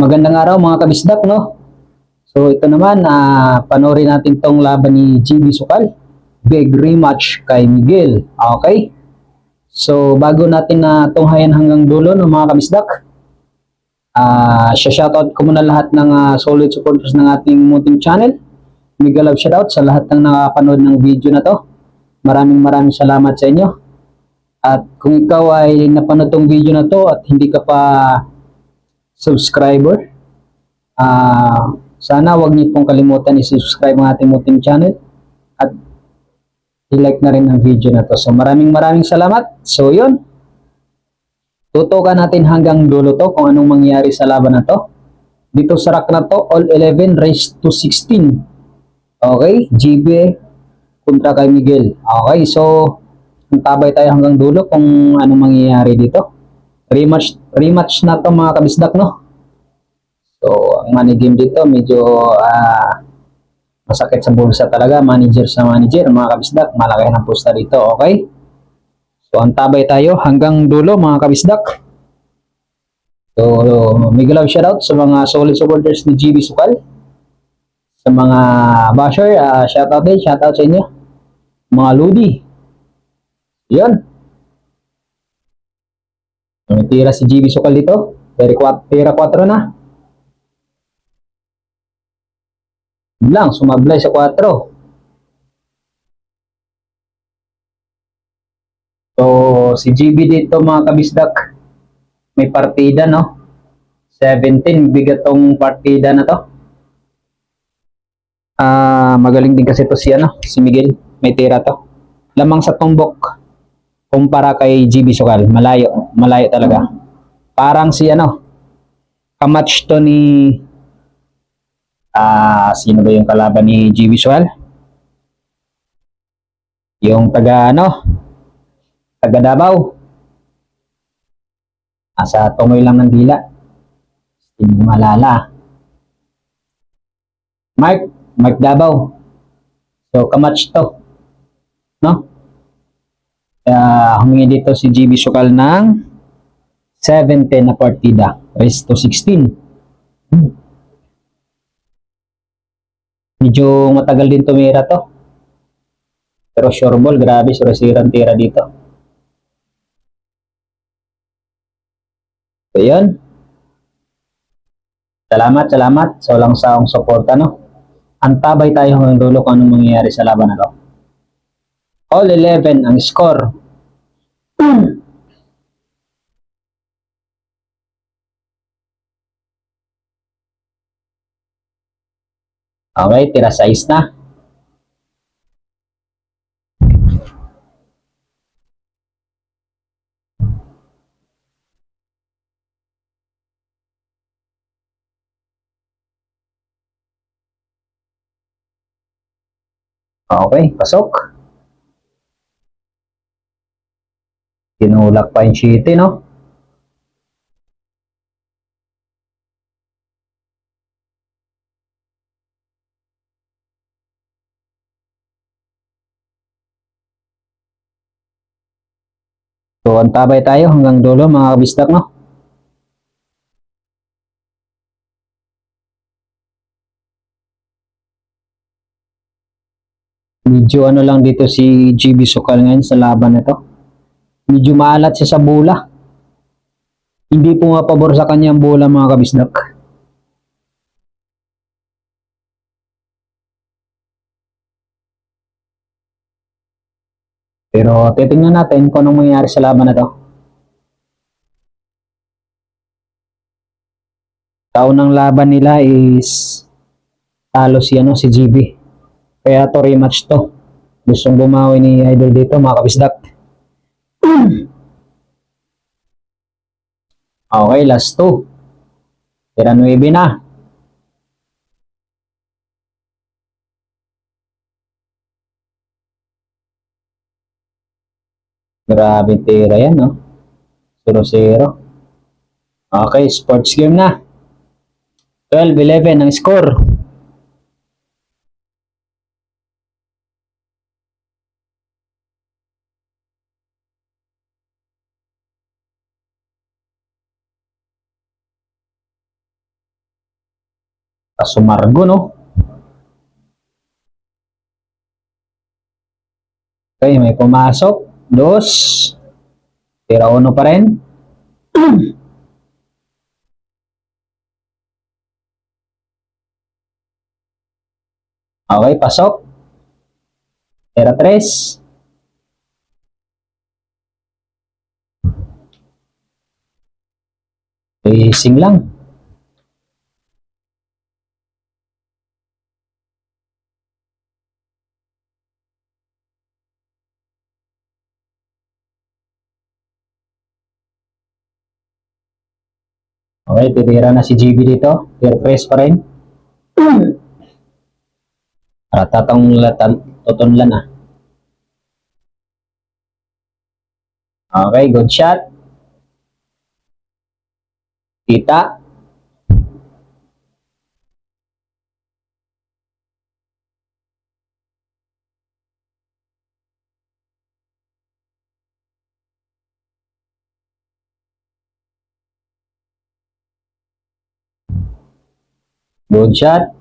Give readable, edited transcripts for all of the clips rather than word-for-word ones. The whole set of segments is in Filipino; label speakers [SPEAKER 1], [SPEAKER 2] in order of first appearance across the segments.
[SPEAKER 1] Magandang araw mga kabisdak, no? So ito naman, panoorin natin tong laban ni GB Sukal. Big rematch kay Miguel. Okay? So bago natin na tunghayan hanggang dulo, no, mga kabisdak, shoutout ko muna lahat ng solid supporters ng ating munting channel. Mega love shoutout sa lahat ng nakapanood ng video na to. Maraming salamat sa inyo. At kung ikaw ay napanood tong video na to at hindi ka pa subscriber, sana wag niyo pong kalimutan i-subscribe ang ating munting channel at i-like na rin ang video na to. So maraming salamat. So yun, tutukan natin hanggang dulo to kung anong mangyari sa laban na to. Dito sa rack na to, all 11 raised to 16. Okay, GB kontra kay Miguel. Okay, so tabay tayo hanggang dulo kung anong mangyayari dito. Rematch na to mga kabisdak, no? So, ang money game dito medyo masakit sa bulsa talaga. Manager sa manager, mga kabisdak. Malaki ng pusta dito, okay? So, antabay tayo hanggang dulo, mga kabisdak. So, mega love shoutout sa mga solid supporters ni GB Sukal. Sa mga basher, shoutout din, shoutout sa inyo. Mga Ludi. Yun. Tira si GB Sukal dito. Tira 4 na. Lang, sumablay sa 4. So, si GB dito mga kabisdak, may partida, no? 17, bigat tong partida na to. Magaling din kasi to si Miguel. May tira to. Lamang sa tumbok kumpara kay GB Sukal. Malayo talaga. Parang si kamatch to ni sino ba yung kalaban ni GB Sukal? Yung taga Davao. Sa tungoy lang ng dila. Hindi malala. Mark Davao. So, kamatch to. No? Humingi dito si GB Sukal ng 17 na partida. Race to 16. Medyo matagal din tumira to. Pero sure ball, grabe, surasiran tira dito. So, yun. Salamat sa walang saong suporta, no? Antabay tayo hanggang dulo kung anong mangyayari sa laban na to. All 11 ang score. Okay, tira 6 na. Okay, pasok. Tinulak pa yung shitty, no? So, antabay tayo hanggang dulo, mga kabisdak, no? Medyo lang dito si GB Sukal ngayon sa laban na to. Medyo maalat siya sa bola. Hindi po nga pabor sa kanyang bola, mga kabisdak. Pero titingnan natin kung anong mangyayari sa laban na to. Taunang laban nila is talo si GB. Kaya to rematch to. Gustong bumawi ni Idol dito, mga kabisdak. Okay, last 2. Tira 9 na. Grabe tira yan, no? 0-0. Okay, sports game na. 12-11 ang score. Kasumargo, no? Okay, may pumasok. Dos. Pero uno pa rin. Okay, pasok. Pera 3. Racing lang. Okay, titira na si GB dito. Fair press pa rin. Ratatang tutunlan na. Okay, good shot. Kita. Good shot.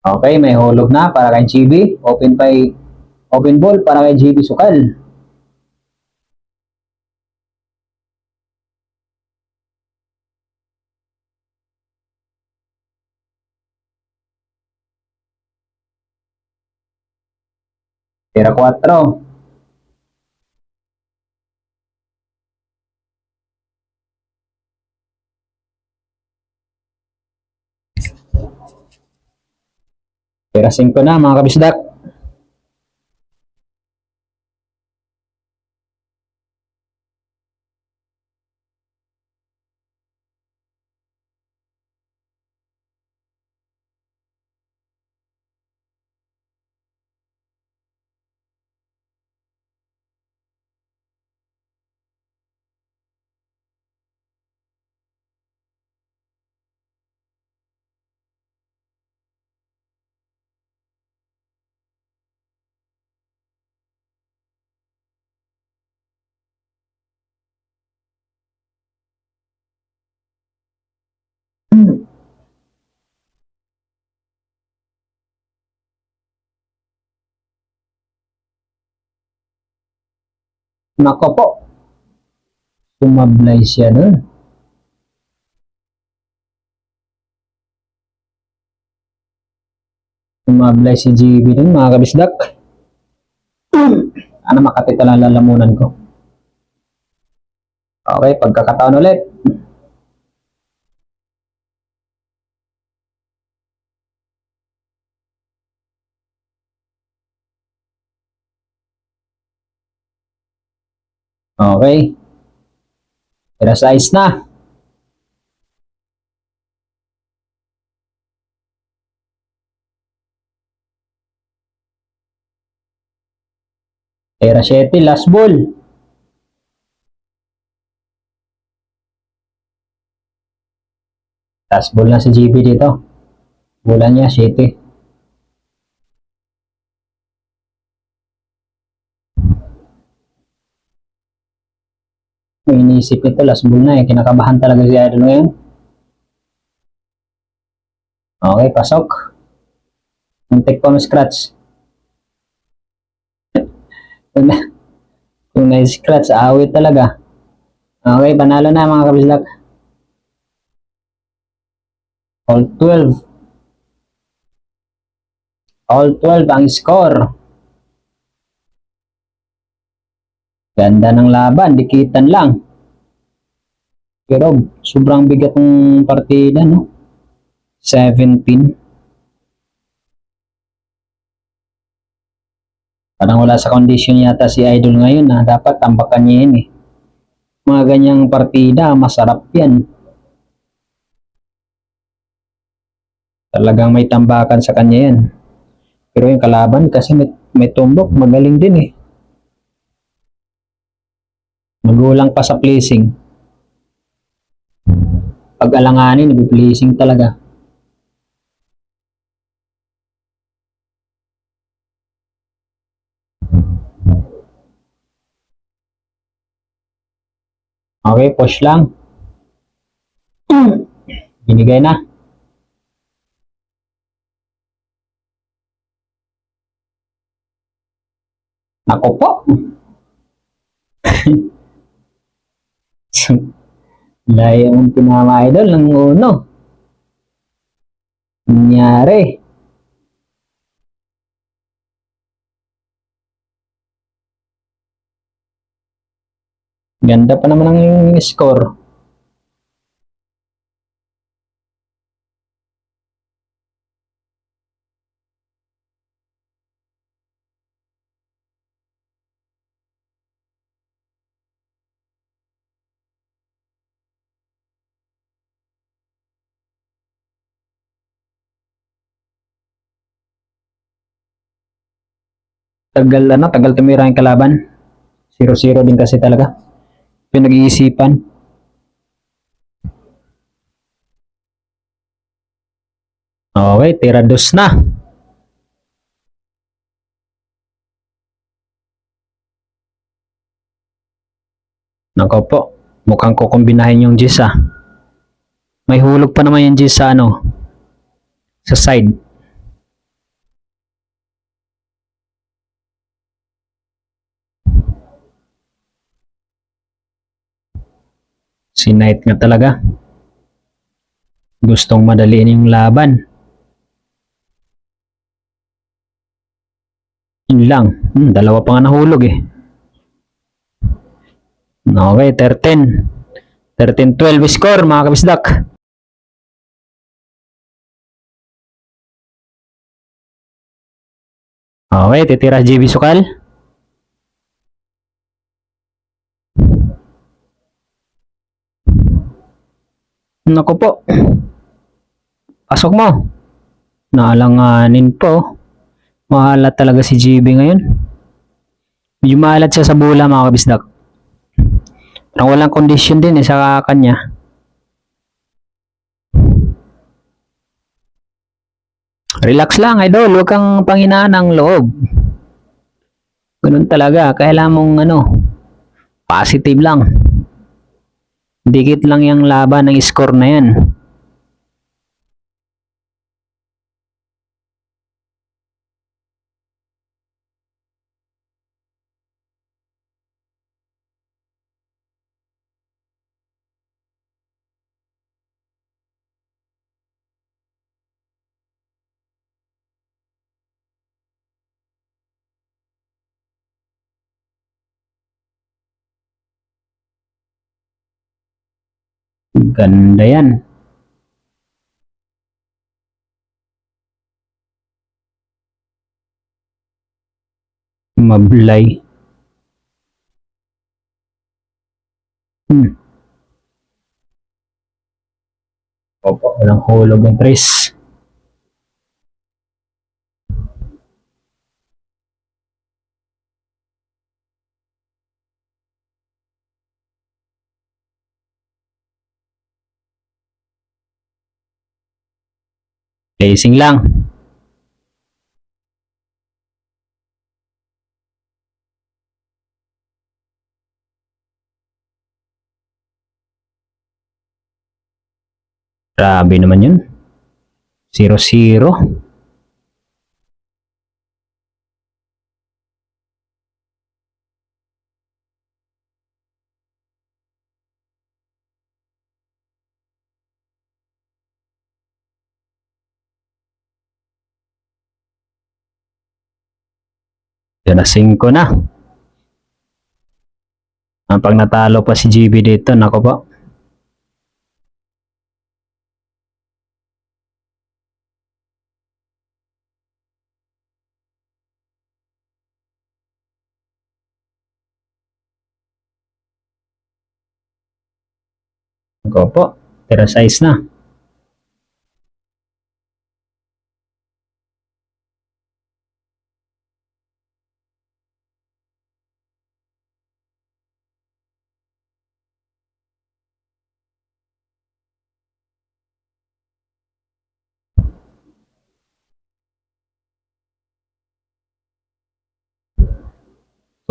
[SPEAKER 1] Okay, may hulog na para kay GB. Open ball para kay GB Sukal. Pera 4. Pera 5 na mga kabisdak. Nako po. Sumablay siya dun. Sumablay si GB dun mga kabisdak. Ano makatito lang lalamunan ko. Okay, pagkakataon ulit. Okay. Pera size na. Pera 7, last ball. Last ball na si GB dito. Bola niya 7. May inisip ito, last ball na eh. Kinakabahan talaga si Idol ngayon. Okay, pasok. Muntik pa ma-scratch. Kung na-scratch, awit talaga. Okay, panalo na mga kabislak. All 12. All 12 ang score. Ganda ng laban, dikitan lang. Pero sobrang bigat ng partida, no? 17. Parang wala sa condition yata si Idol ngayon na dapat tambakan niya yan eh. Mga ganyang partida, masarap yan. Talagang may tambakan sa kanya yan. Pero yung kalaban kasi may tumbok, magaling din eh. Magulang pa sa placing. Pag alanganin, nag-placing talaga. Okay, push lang. Binigay na. Ako po. Dahil yung pinama idol ng uno. Nangyari. Ganda pa naman ang score. Tagal tumira yung kalaban. 0-0 din kasi talaga. Pinag-iisipan. Okay, tira dos na. Nako po. Mukhang kukumbinahin yung Gis ah. May hulog pa naman yung Gis sa ano. Sa side. Si Knight nga talaga. Gustong madaliin yung laban. Yun lang. Dalawa pa nga nahulog eh. Okay, 13. 13-12 score mga kabisdak. Okay, titira JB Sukal. Naku po. Pasok mo. Naalanganin po. Mahalat talaga si JB ngayon. Medyo mahalat siya sa bola mga kabisdak. Parang walang condition din eh sa kanya. Relax lang idol, huwag kang panghinaan ng loob. Ganun talaga, kailangan mong positive lang. Dikit lang yung laban ng score na yan. Ganda yan. Mablay. Opo, walang hulog ng Tris. Placing lang. Grabe naman yun. 0-0. Yan na 5 na. Pag natalo pa si GB dito, nako po. Nako po. Tira size na.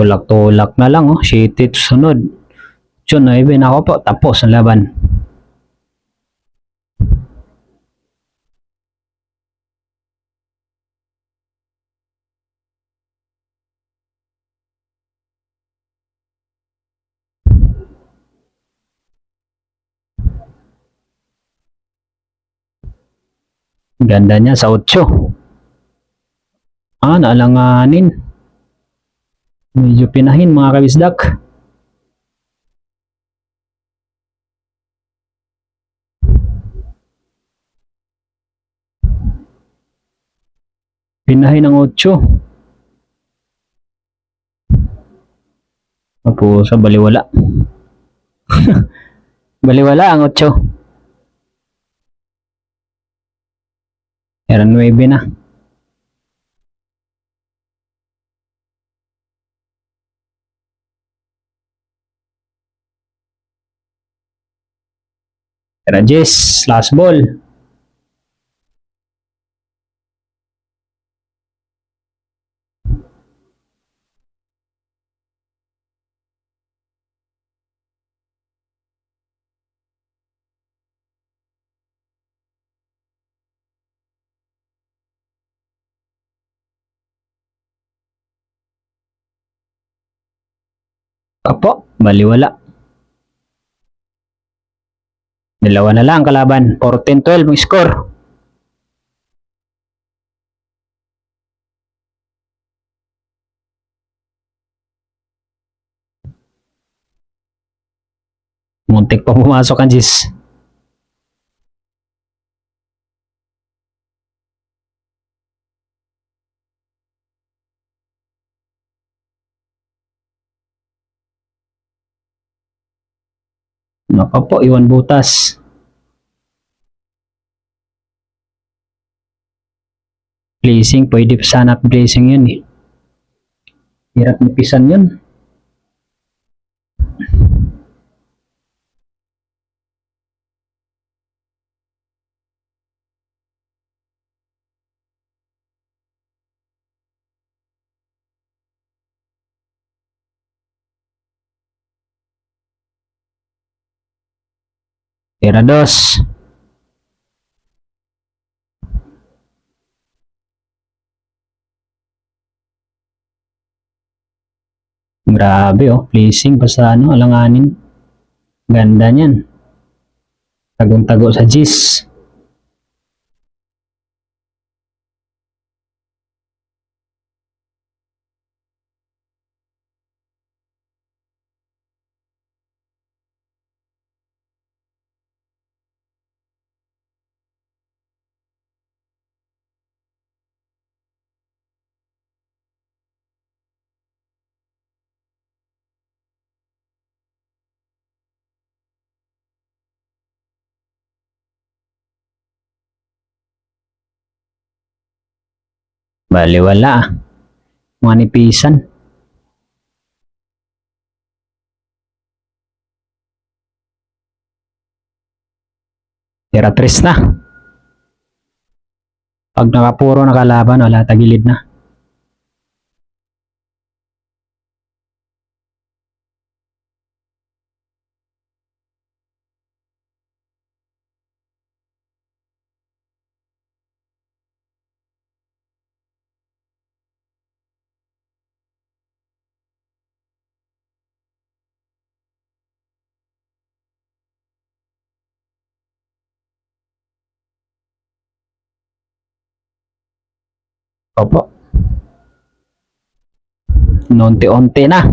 [SPEAKER 1] Tulak-tulak na lang oh. Shitty sunod. 8-9 na ako po, tapos ang laban. Ganda niya sa 8. Naalanganin. Medyo pinahin mga kabisdak. Pinahin ang 8. Opo, sa baliwala. Baliwala ang 8. Era 9 na. Era 10, last ball. Opo, baliwala. Dalawa na lang kalaban. 14-12 ang score. Muntik pa pumasok ang 10. Naka po, iwan butas. Placing, pwede pa sana placing yun eh. Hirap nipisan yun. Era 2. Grabe oh, placing pa sa alanganin. Ganda niyan. Tagong-tago sa 10. Baliwala ah. Mga nipisan. Era 3 na. Pag nakapuro nakalaban, wala tagilid na. Opo. Nonte-onte na.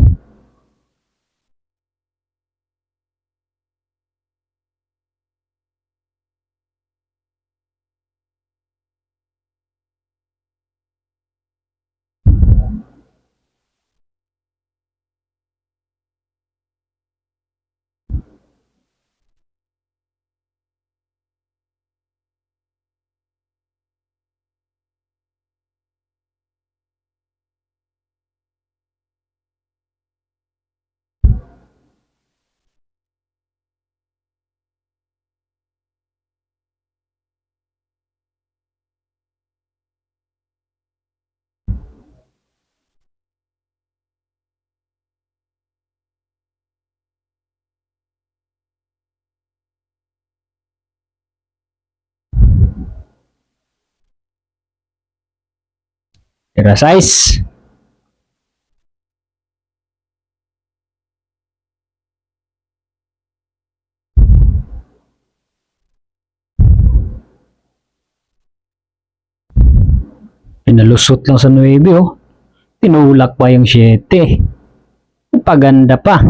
[SPEAKER 1] Tira size. Pinalusot lang sa 9 oh. Tinulak pa yung 7. Paganda pa.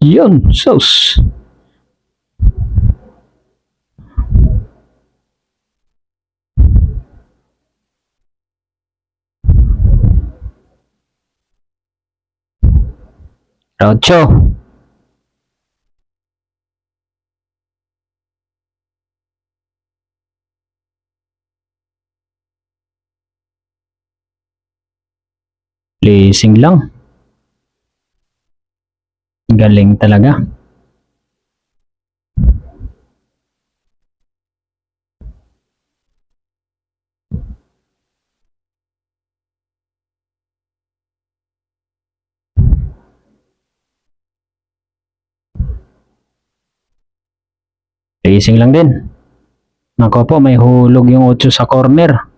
[SPEAKER 1] Yun, sus. Ocho. Placing lang. Galing talaga. Placing lang din. Nako po, may hulog yung 8 sa corner.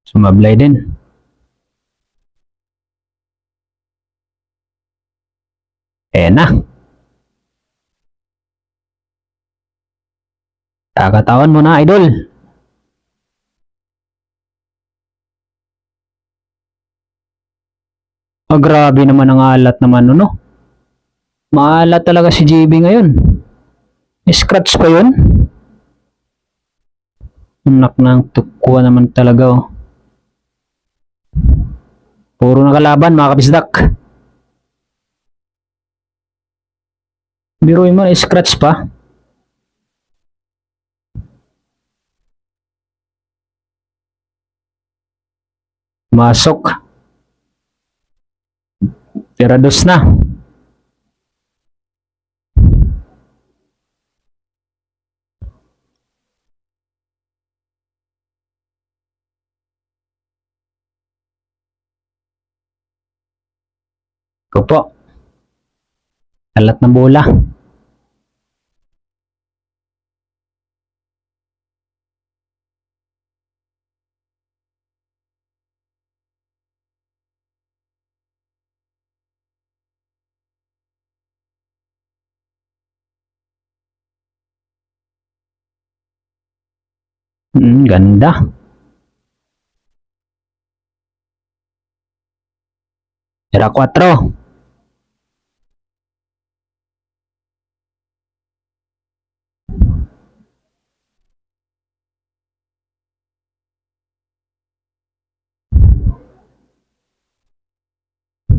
[SPEAKER 1] Sumablay din. Na. Kakatawan mo na, idol. Grabe naman ang alat naman, no? Maalat talaga si JB ngayon. Scratch pa yun? Anak ng tukwa naman talaga, oh. Puro nakalaban, mga kabisdak. Biruin mo, scratch pa. Masok. Tirados na. Ko po. Kalat ng bola. Ganda. Era 4.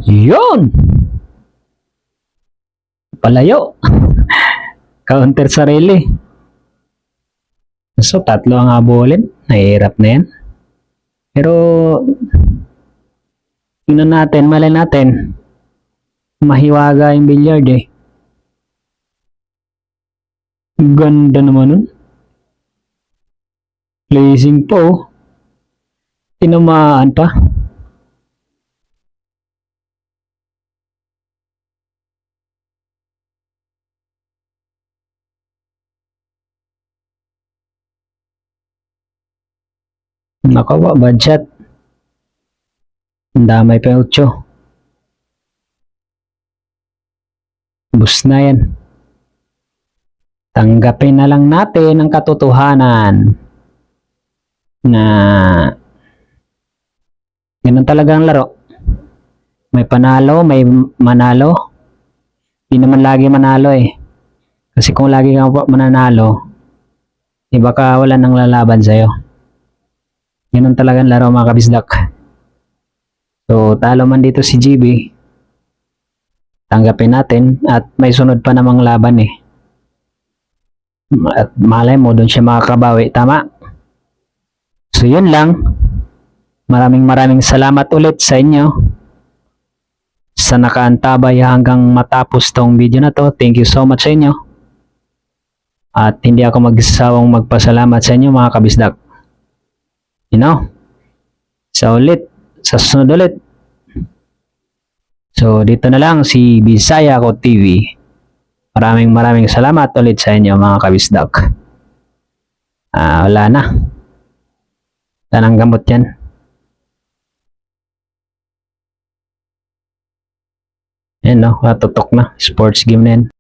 [SPEAKER 1] Yun! Palayo. Counter sarili. So, 3 ang habulin. Nahihirap na yan. Pero, tingnan natin, malay natin. Mahiwaga yung billiard eh. Ganda naman nun. Placing po. Tinamaan pa. Nakawa, bad shot. Damay pa yung 8. Bus na yan. Tanggapin na lang natin ang katotohanan na ganun talaga ang laro. May panalo, may manalo. Hindi naman lagi manalo eh. Kasi kung lagi ka mananalo, baka wala nang lalaban sa'yo. Ganun talaga ang laro, mga kabisdak. So, talo man dito si GB. Tanggapin natin at may sunod pa namang laban eh. At malay mo, doon siya makakabawi. Tama? So, yun lang. Maraming salamat ulit sa inyo. sa nakaantabay hanggang matapos tong video na to. Thank you so much sa inyo. At hindi ako magsasawang magpasalamat sa inyo mga kabisdak. You know? Sa susunod ulit. So dito na lang si Bisaya Ko TV. Maraming salamat ulit sa inyo mga kabisdak. Wala na. Wala nang gamot yan. Yan no, matutok na. Sports game na yan.